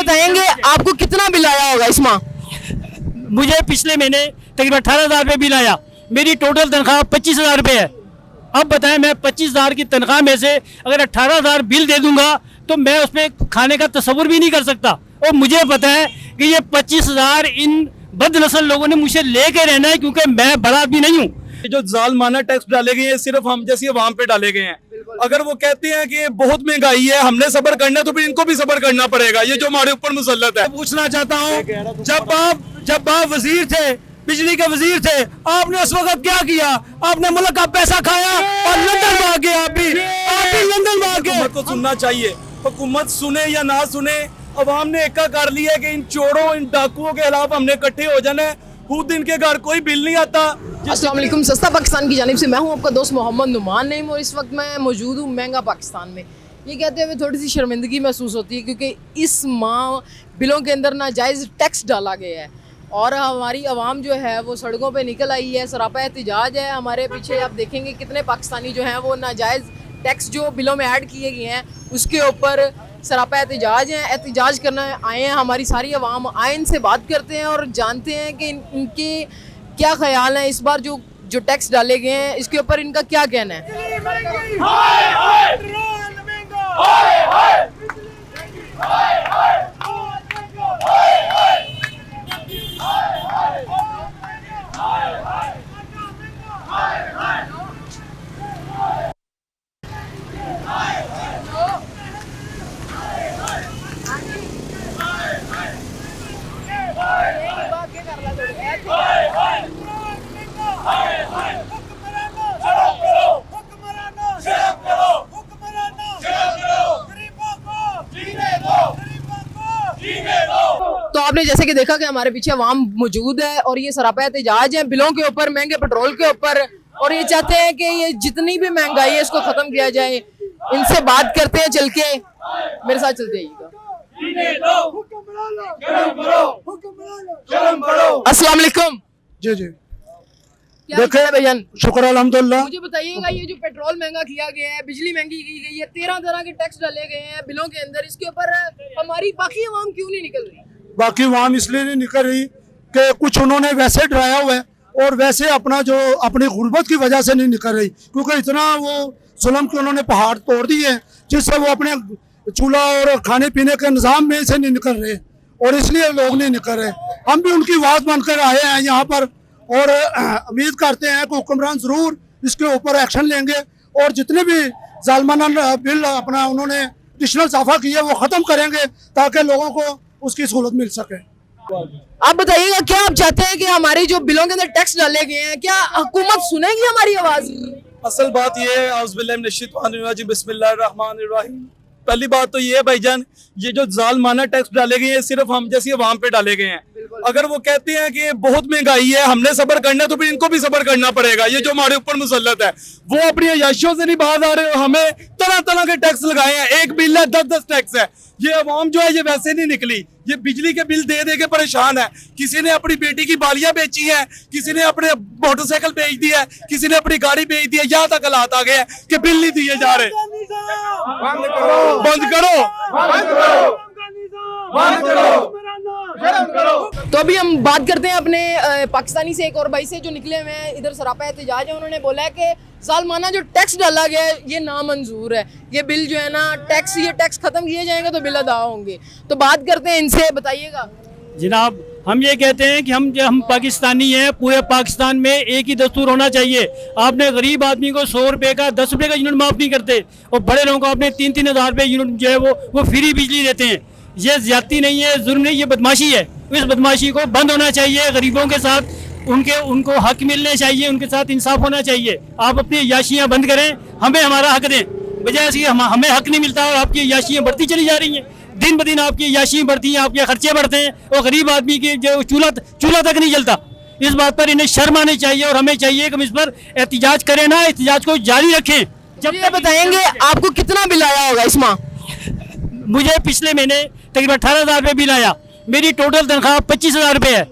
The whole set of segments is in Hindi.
बताएंगे आपको कितना बिल आया होगा इस माह? मुझे पिछले महीने तकरीबन 18,000 रुपये बिल आया। मेरी टोटल तनख्वाह 25,000 रुपये है। अब बताएं, मैं 25,000 की तनख्वाह में से अगर 18,000 बिल दे दूंगा तो मैं उसमें खाने का तसव्वुर भी नहीं कर सकता। और मुझे पता है कि ये 25,000 इन बदनस्ल लोगों ने मुझे लेके रहना है, क्योंकि मैं बड़ा आदमी नहीं हूँ। जो जालमाना टैक्स डाले गए हैं सिर्फ हम जैसी आवाम पे डाले गए हैं। अगर वो कहते हैं कि बहुत महंगाई है, हमने सब्र करना है, तो फिर इनको भी सब्र करना पड़ेगा। ये जो हमारे ऊपर मुसल्लत है। पूछना चाहता हूँ, जब आप वजीर थे, बिजली के वजीर थे, आपने उस वक्त क्या किया? आपने मुल्क का पैसा खाया और लंदन भाग गए। आप भी लंदन भाग गए। हुकूमत को सुनना चाहिए। हुकूमत सुने या ना सुने, अवाम ने एक कर लिया कि इन चोरों, इन डाकुओं के खिलाफ हमने इकट्ठे हो जाना है। खुद इनके घर कोई बिल नहीं आता। अस्सलाम वालेकुम, सस्ता पाकिस्तान की जानिब से मैं हूं आपका दोस्त मोहम्मद नुमान नईम और इस वक्त मैं मौजूद हूं महंगा पाकिस्तान में। ये कहते हुए थोड़ी सी शर्मिंदगी महसूस होती है क्योंकि इस माह बिलों के अंदर नाजायज़ टैक्स डाला गया है और हमारी आवाम जो है वो सड़कों पे निकल आई है। सरापा एहतिजाज है। हमारे पीछे आप देखेंगे कितने पाकिस्तानी जो हैं वो नाजायज़ टैक्स जो बिलों में ऐड किए गए हैं उसके ऊपर सरापा एहतिजाज हैं। एहतिजाज करना आए हैं। हमारी सारी आवाम आए, इनसे बात करते हैं और जानते हैं कि इनके क्या ख्याल है इस बार जो टैक्स डाले गए हैं इसके ऊपर इनका क्या कहना है। तो आपने जैसे कि देखा कि हमारे पीछे अवाम मौजूद है और ये सरापा एहतिजाज है बिलों के ऊपर, महंगे पेट्रोल के ऊपर, और ये चाहते हैं कि ये जितनी भी महंगाई है इसको खत्म किया जाए। इनसे बात करते हैं, चल के मेरे साथ चलते आइएगा। अस्सलाम वालेकुम। जी जी, क्या भाईजान? शुक्र अल्हम्दुलिल्लाह। मुझे बताइएगा ये जो पेट्रोल महंगा किया गया है, बिजली महंगी की गई है, 13 तरह के टैक्स डाले गए हैं बिलों के अंदर, इसके ऊपर हमारी बाकी आवाम क्यों नहीं निकल रही? बाकी आवाम इसलिए नहीं निकल रही कि कुछ उन्होंने वैसे डराया हुआ है और वैसे अपनी गुर्बत की वजह से नहीं निकल रही, क्योंकि इतना वो जुल्म के उन्होंने पहाड़ तोड़ दिए हैं जिससे वो अपने चूल्हा और खाने पीने के निज़ाम में से नहीं निकल रहे और इसलिए लोग नहीं निकल रहे। हम भी उनकी आवाज़ बनकर आए हैं यहाँ पर और उम्मीद करते हैं कि हुक्मरान ज़रूर इसके ऊपर एक्शन लेंगे और जितने भी जालमाना बिल अपना उन्होंने एडिशनल इजाफा किया वो ख़त्म करेंगे ताकि लोगों को उसकी सहूलत मिल सके। आप बताइएगा क्या आप चाहते हैं कि हमारी जो बिलों के अंदर टैक्स डाले गए हैं क्या हुकूमत सुनेगी हमारी आवाज़? असल बात ये है, औज़ुबिल्लाहि बिस्मिल्लाहिर्रहमानिर्रहीम। पहली बात तो ये है भाईजान, ये जो जालमाना टैक्स डाले गए हैं सिर्फ हम जैसी आवाम पे डाले गए हैं। अगर वो कहते हैं कि बहुत महंगाई है, हमने सब्र करना है, तो फिर इनको भी सब्र करना पड़ेगा। ये जो हमारे ऊपर मुसल्लत है वो अपनी अयाशियों से नहीं बाहर आ रहे। हमें तरह तरह के टैक्स लगाए हैं। एक बिल है, 10-10 टैक्स है। ये अवाम जो है ये वैसे नहीं निकली। ये बिजली के बिल दे दे के परेशान है। किसी ने अपनी बेटी की बालियां बेची है, किसी ने अपने मोटरसाइकिल बेच दी है, किसी ने अपनी गाड़ी बेच दी है। यहाँ तक हालात आ गए हैं कि बिल नहीं दिए जा रहे। बंद करो। तो अभी हम बात करते हैं अपने पाकिस्तानी से, एक और भाई से जो निकले हुए हैं इधर सरापा एहतिजाज है। उन्होंने बोला है कि सालमाना जो टैक्स डाला गया है ये नामंजूर है। ये बिल जो है ना ये टैक्स खत्म किए जाएंगे तो बिल अदा होंगे। तो बात करते हैं इनसे, बताइएगा जनाब। हम ये कहते हैं कि हम पाकिस्तानी हैं। पूरे पाकिस्तान में एक ही दस्तूर होना चाहिए। आपने गरीब आदमी को 100 रुपये का 10 रुपये का यूनिट माफ़ नहीं करते और बड़े लोगों को आपने 3-3 हज़ार रुपये यूनिट जो है वो फ्री बिजली देते हैं। ये ज्यादती नहीं है, जुर्म नहीं, ये बदमाशी है। इस बदमाशी को बंद होना चाहिए। गरीबों के साथ उनको हक मिलने चाहिए, उनके साथ इंसाफ होना चाहिए। आप अपनी याशियाँ बंद करें, हमें हमारा हक दें। वजह से हमें हक नहीं मिलता और आपकी याशियाँ बढ़ती चली जा रही हैं। दिन ब दिन आपकी याशियाँ बढ़ती हैं, आपके खर्चे बढ़ते हैं और गरीब आदमी की जो चूल्हा तक नहीं जलता। इस बात पर इन्हें शर्म आनी चाहिए और हमें चाहिए कि हम इस पर एहतिजाज करें ना, एहतिजाज को जारी रखें। जब ये बताएंगे आपको कितना बिल आया होगा इस माह? मुझे पिछले महीने तकरीबन 18,000 रुपये बिल आया। मेरी टोटल तनख्वाह 25,000 रुपये है।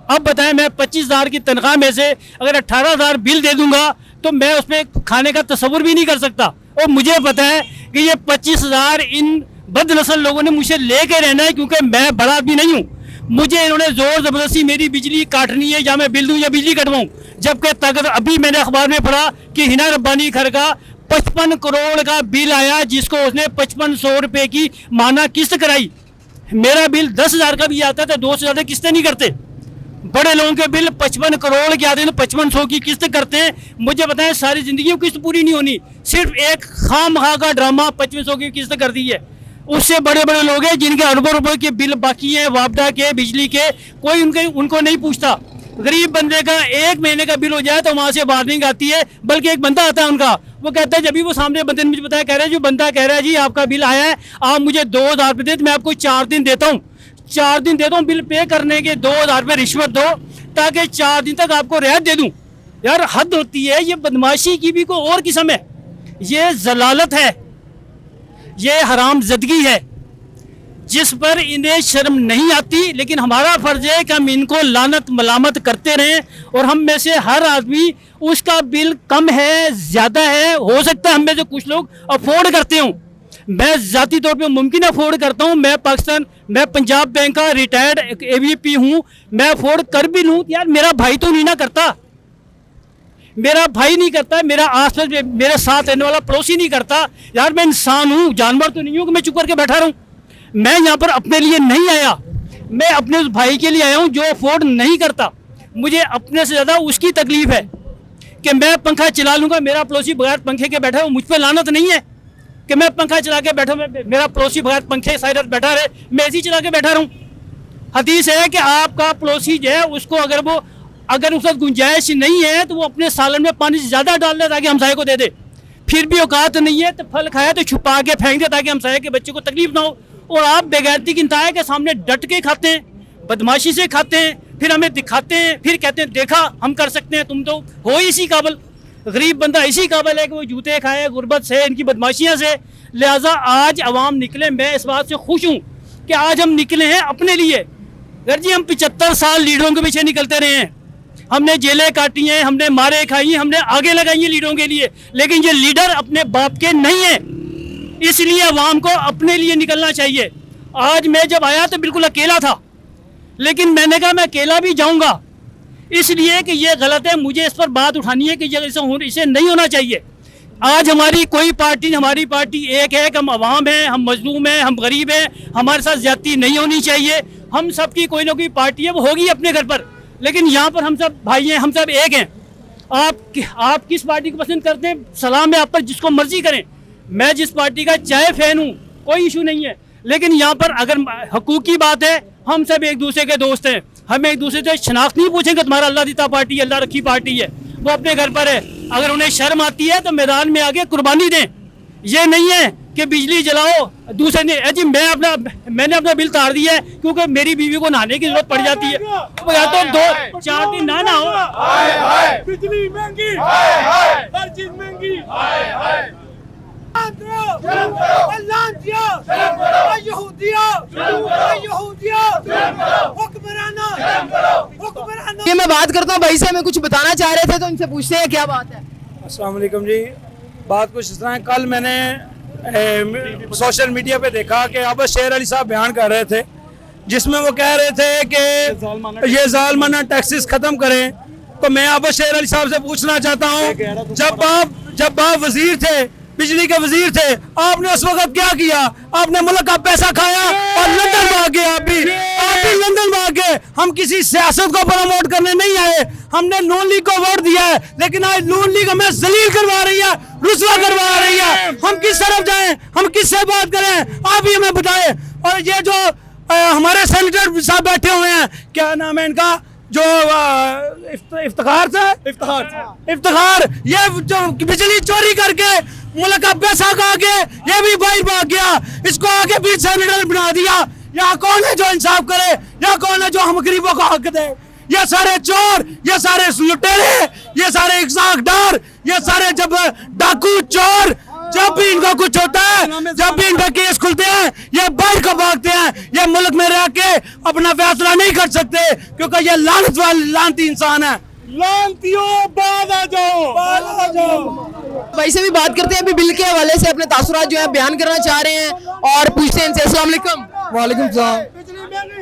अब बताएं, मैं 25,000 की तनख्वाह में से अगर 18,000 बिल दे दूंगा तो मैं उसमें खाने का तसव्वुर भी नहीं कर सकता। और मुझे पता है कि ये 25,000 इन बदनस्ल लोगों ने मुझे लेके रहना है, क्योंकि मैं बड़ा आदमी नहीं हूँ। मुझे इन्होंने जोर जबरदस्ती मेरी बिजली काटनी है, या मैं बिल दूँ या बिजली कटवाऊँ। जबकि तक अभी मैंने अखबार में पढ़ा कि हिना रब्बानी घर का 55 करोड़ का बिल आया, जिसको उसने 5500 रुपये की माना किस्त कराई। मेरा बिल 10,000 का भी आता है तो 2 से ज़्यादा किस्तें नहीं करते। बड़े लोगों के बिल 55 करोड़ के आते हैं, 5500 की किस्त करते हैं। मुझे बताएं, सारी जिंदगी में किस्त पूरी नहीं होनी, सिर्फ एक खामखा का ड्रामा 5500 की किस्त कर दी है। उससे बड़े बड़े लोग हैं जिनके अरबों रुपए के बिल बाकी हैं, वापडा के, बिजली के, कोई उनको नहीं पूछता। गरीब बंदे का 1 महीने का बिल हो जाए तो वहाँ से वार्निंग आती है। बल्कि एक बंदा आता है उनका, वो कहता है, जब भी वो सामने बंदे ने मुझे बताया, कह रहा है, जो बंदा कह रहा है जी आपका बिल आया है, आप मुझे 2000 रुपये दे, मैं आपको 4 दिन देता हूँ, 4 दिन देता हूँ बिल पे करने के, 2000 रुपये रिश्वत दो ताकि 4 दिन तक आपको रियायत दे दूँ। यार हद होती है, ये बदमाशी की भी कोई और किस्म है, ये जलालत है, ये हरामजदगी है, जिस पर इन्हें शर्म नहीं आती। लेकिन हमारा फर्ज है कि हम इनको लानत मलामत करते रहें, और हम में से हर आदमी, उसका बिल कम है ज़्यादा है, हो सकता है हम में से कुछ लोग अफोर्ड करते हों। मैं ज़ाती तौर पे मुमकिन अफोर्ड करता हूँ, मैं पंजाब बैंक का रिटायर्ड AVP हूँ, मैं अफोर्ड कर भी लूँ। यार मेरा भाई तो नहीं ना करता, मेरा भाई नहीं करता, मेरा आसपास मेरे साथ रहने वाला पड़ोसी नहीं करता। यार मैं इंसान हूँ, जानवर तो नहीं हूँ कि मैं चुप करके बैठा रहूँ। मैं यहाँ पर अपने लिए नहीं आया, मैं अपने उस भाई के लिए आया हूँ जो अफोर्ड नहीं करता। मुझे अपने से ज़्यादा उसकी तकलीफ है कि मैं पंखा चला लूँगा, मेरा पड़ोसी बगैर पंखे के बैठा है, मुझ पर लानत नहीं है कि मैं पंखा चला के बैठा, मेरा पड़ोसी बगैर पंखे साइड बैठा रहे, मैं ऐसे ही चला के बैठा रहूँ। हदीस है कि आपका पड़ोसी जो है उसको अगर उसका गुंजाइश नहीं है तो वो अपने सालन में पानी ज़्यादा डाल दे ताकि हमसाये को दे दे। फिर भी औकात नहीं है तो फल खाया तो छुपा के फेंक दे ताकि हमसाये के बच्चे को तकलीफ ना हो। और आप बेगैरती की इंतहा के सामने डट के खाते हैं, बदमाशी से खाते हैं, फिर हमें दिखाते हैं, फिर कहते हैं देखा हम कर सकते हैं, तुम तो हो इसी काबिल। गरीब बंदा इसी काबिल है कि वो जूते खाए गुर्बत से, इनकी बदमाशियाँ से। लिहाजा आज अवाम निकले, मैं इस बात से खुश हूँ कि आज हम निकले हैं अपने लिए। अगर जी हम 75 साल लीडरों के पीछे निकलते रहे हैं, हमने जेलें काटी हैं, हमने मारे खाई हैं, हमने आगे लगाई हैं लीडरों के लिए, लेकिन ये लीडर अपने बाप के नहीं है। इसलिए अवाम को अपने लिए निकलना चाहिए। आज मैं जब आया तो बिल्कुल अकेला था, लेकिन मैंने कहा मैं अकेला भी जाऊंगा, इसलिए कि ये गलत है, मुझे इस पर बात उठानी है कि इसे नहीं होना चाहिए। आज हमारी कोई पार्टी, हमारी पार्टी एक है कि हम अवाम हैं, हम मजलूम हैं, हम गरीब हैं, हमारे साथ ज्यादती नहीं होनी चाहिए। हम सब की कोई ना कोई पार्टी है, वो होगी अपने घर पर, लेकिन यहाँ पर हम सब भाई हैं, हम सब एक हैं। आप किस पार्टी को पसंद करते हैं, सलाम है आप पर, जिसको मर्जी करें। मैं जिस पार्टी का चाहे फैन हूँ, कोई इशू नहीं है, लेकिन यहाँ पर अगर हकूक़ की बात है, हम सब एक दूसरे के दोस्त हैं। हम एक दूसरे से शनाख्त नहीं पूछेंगे तुम्हारा अल्लाह दीता पार्टी, अल्लाह रखी पार्टी है, वो अपने घर पर है। अगर उन्हें शर्म आती है तो मैदान में आके कुर्बानी दें। ये नहीं है कि बिजली जलाओ दूसरे ने, जी मैंने अपना बिल तार दिया है क्योंकि मेरी बीवी को नहाने की जरूरत पड़ जाती है, तो या तो 2-4 दिन ना हो। बिजली महंगी, हर चीज महंगी। ये मैं बात करता हूँ भाई से, हमें कुछ बताना चाह रहे थे तो इनसे पूछते हैं क्या बात है। अस्सलाम वालेकुम जी। बात कुछ इस तरह है, कल मैंने सोशल मीडिया पे देखा कि अब्बास शेर अली साहब बयान कर रहे थे, जिसमें वो कह रहे थे कि ये जालमाना टैक्सेस खत्म करें। तो मैं अब्बास शेर अली साहब से पूछना चाहता हूँ, जब आप वजीर थे, बिजली के वजीर थे, आपने उस वक्त क्या किया? आपने मुल्क का पैसा खाया और लंदन भाग गए। आप भी लंदन भाग गए। हम किसी सियासत को प्रमोट करने नहीं आए, हमने नून लीग को वोट दिया है, लेकिन आज नून लीग हमें जलील करवा रही है, रुसवा करवा रही है। हम किस तरफ जाएं, हम किससे बात करें, आप ही हमें बताएं। और ये जो हमारे सेनेटर साहब बैठे हुए हैं, क्या नाम है इनका, जो इफ्तिखार, ये जो बिजली चोरी करके मुल्क का पैसा खा के ये भी बाहर भाग गया, इसको आगे भी सेनेटर बना दिया। यहाँ कौन है जो इंसाफ करे? यहाँ कौन है जो हम गरीबों को हक दे? ये सारे चोर, ये सारे लुटेरे, ये सारे इकसाकदार, ये सारे जब डाकू चोर, जब भी इनका कुछ होता है, जब भी इनका केस खुलते हैं, ये बाहर को भागते हैं। ये मुल्क में रह के अपना फैसला नहीं कर सकते, क्योंकि ये लानती इंसान है। लानतियों, बाहर आ जाओ। भाई से भी बात करते हैं अभी बिल के हवाले से अपने तासुरात जो है बयान करना चाह रहे हैं और पूछते हैं इनसे। अस्सलाम वालेकुम। वालेकुम सलाम।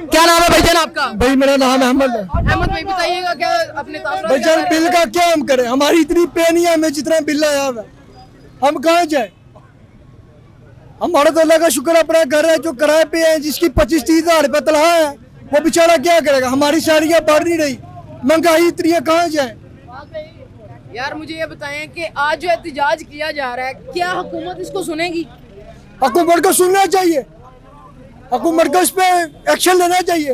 क्या नाम है भाईजान आपका? भाई मेरा नाम अहमद है। अहमद भाई बताइएगा क्या अपने तासुरात भाईजान क्या बिल का क्या हम करें, हमारी इतनी पे नहीं है हमें जितना बिल आया हुआ है, हम कहाँ जाए। हमारा तो अल्लाह का शुक्र अपना घर है जो किराए पे है, जिसकी 25-30 हज़ार रुपये तनख्वाह है, वो बेचारा क्या करेगा। हमारी शादियाँ बढ़ नहीं रही, महंगाई इतनी है, कहाँ जाए। यार मुझे ये बताएं कि आज जो एहतजाज किया जा रहा है क्या हुकूमत इसको सुनेगी? हुकूमत को सुनना चाहिए, हुकूमत को इस पे एक्शन लेना चाहिए,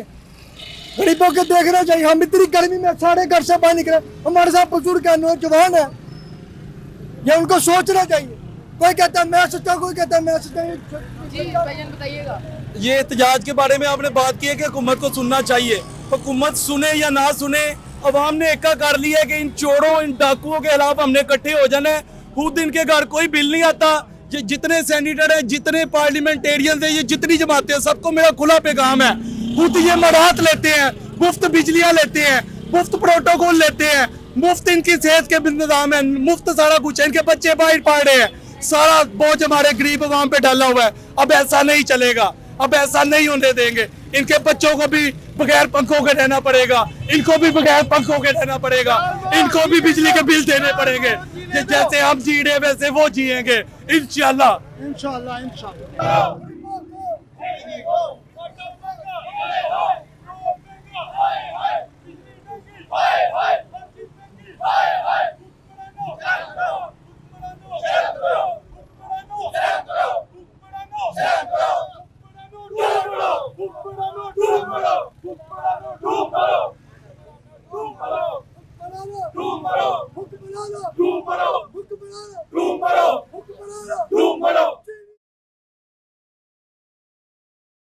गरीबों को देखना चाहिए। हम इतनी गर्मी में सारे घर से बाहर निकले, हमारे साथ बुजुर्ग है, नौजवान है, ये उनको सोचना चाहिए। कोई कहता है मैं सच्चा, कोई कहता है मैं सच्चा। जी भाईजान बताइएगा। ये एहतजाज के बारे में आपने बात की है कि हुकूमत को सुनना चाहिए। हुकूमत सुने या ना सुने, अवाम ने एका कर लिया है कि इन चोरों इन डाकुओं के खिलाफ हमने इकट्ठे हो जाना है। खुद इनके घर कोई बिल नहीं आता। ये जितने सेनेटर हैं, जितने पार्लियामेंटेरियंस हैं, ये जितनी जमातें हैं, सबको मेरा खुला पैगाम है। खुद ये मराहत लेते हैं, मुफ्त बिजलियाँ लेते हैं, मुफ्त प्रोटोकॉल लेते हैं, मुफ्त इनकी सेहत के इंतजाम है, मुफ्त सारा कुछ है। इनके बच्चे बाहर पढ़ रहे हैं, सारा बोझ हमारे गरीब अवाम पे डाला हुआ है। अब ऐसा नहीं चलेगा, अब ऐसा नहीं होने देंगे। इनके बच्चों को भी बगैर पंखों के रहना पड़ेगा, इनको भी बगैर पंखों के रहना पड़ेगा, इनको भी बिजली के बिल देने पड़ेंगे। कि जैसे हम जी रहे वैसे वो जिएंगे इंशाल्लाह। इंशाल्लाह इंशाल्लाह। धूम मरो